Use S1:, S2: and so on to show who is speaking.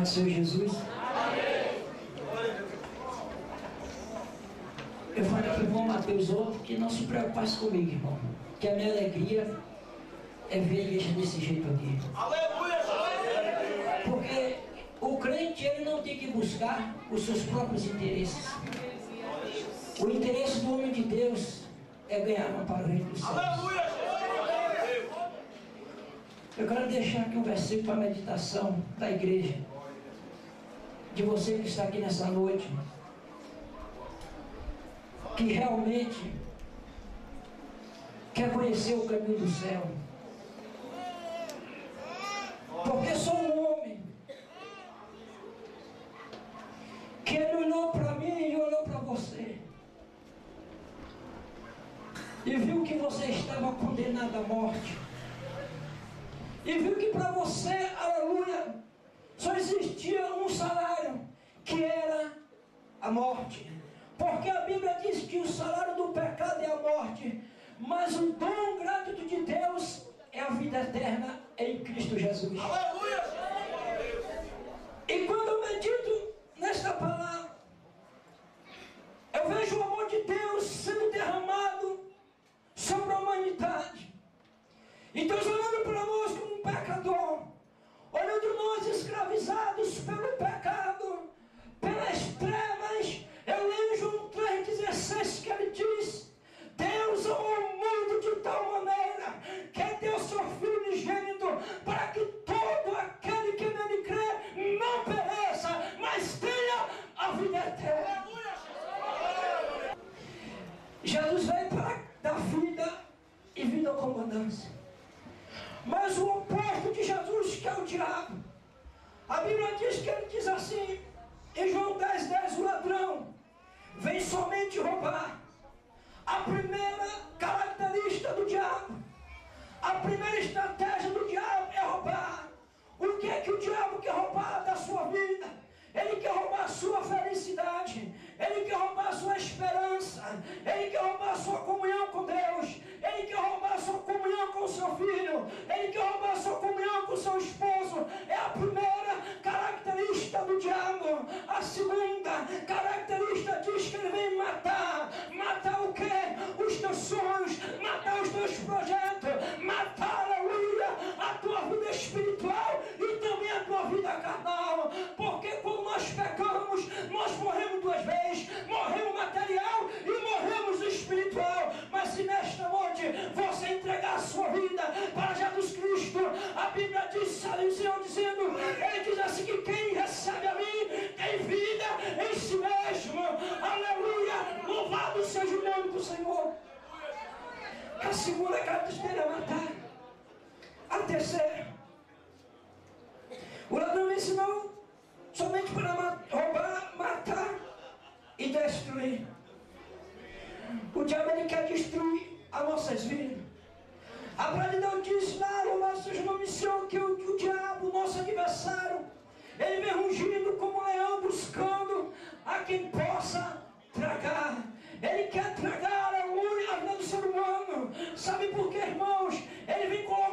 S1: paz do Senhor Jesus. Eu falei aqui para o Mateus outro que não se preocupasse comigo, irmão. Que a minha alegria é ver a igreja desse jeito aqui.
S2: Aleluia!
S1: Porque o crente, ele não tem que buscar os seus próprios interesses. O interesse do homem de Deus é ganhar uma para o reino dos céus.
S2: Aleluia!
S1: Eu quero deixar aqui um versículo para a meditação da igreja, de você que está aqui nessa noite, que realmente quer conhecer o caminho do céu. Porque sou um homem que ele olhou para mim e olhou para você e viu que você estava condenado à morte, e viu que para você, aleluia, só existia um salário, que era a morte. Porque a Bíblia diz que o salário do pecado é a morte, mas o dom gratuito de Deus é a vida eterna em Cristo Jesus.
S2: Aleluia!
S1: E quando eu medito nesta palavra, eu vejo o amor de Deus sendo derramado sobre a humanidade. E Deus olhando para nós como um pecador, olhando nós escravizados pelo pecado, pelas trevas. Eu leio João 3,16 que ele diz: Deus amou o mundo de tal maneira que deu seu Filho unigênito, para que todo aquele que nele crê não pereça, mas tenha a vida eterna. Jesus veio para dar vida e vida com abundância. Mas o oposto de Jesus, que é o diabo, a Bíblia diz que ele diz assim em João 10,10: o ladrão vem somente roubar. A primeira característica do diabo, a primeira estratégia do diabo é roubar. O que é que o diabo quer roubar da sua vida? Ele quer roubar a sua felicidade, ele quer roubar a sua esperança, ele quer roubar a sua comunhão com Deus, ele quer roubar a sua comunhão com o seu filho, ele quer roubar a sua comunhão com o seu esposo. É a primeira característica do diabo. A segunda característica diz que ele vem matar. Matar o quê? Os teus sonhos, matar os teus projetos, matar, aleluia, a tua vida espiritual e também a tua vida carnal. Porque quando nós pecamos, nós morremos duas vezes: morremos material e morremos espiritual. Mas se nesta noite você entregar a sua vida para Jesus Cristo, a Bíblia diz, o Senhor dizendo, ele diz assim, que quem recebe a mim tem vida em si mesmo. Aleluia, louvado seja o nome do Senhor. A segunda característica é matar. A terceira, o ladrão me ensinou somente para roubar, matar e destruir. O diabo, ele quer destruir as nossas vidas. A palavra de Deus diz lá no nosso missão que o diabo, nosso adversário, ele vem rugindo como um leão, buscando a quem possa tragar. Ele quer tragar, aleluia, a vida do ser humano. Sabe por quê, irmãos? Ele vem colocando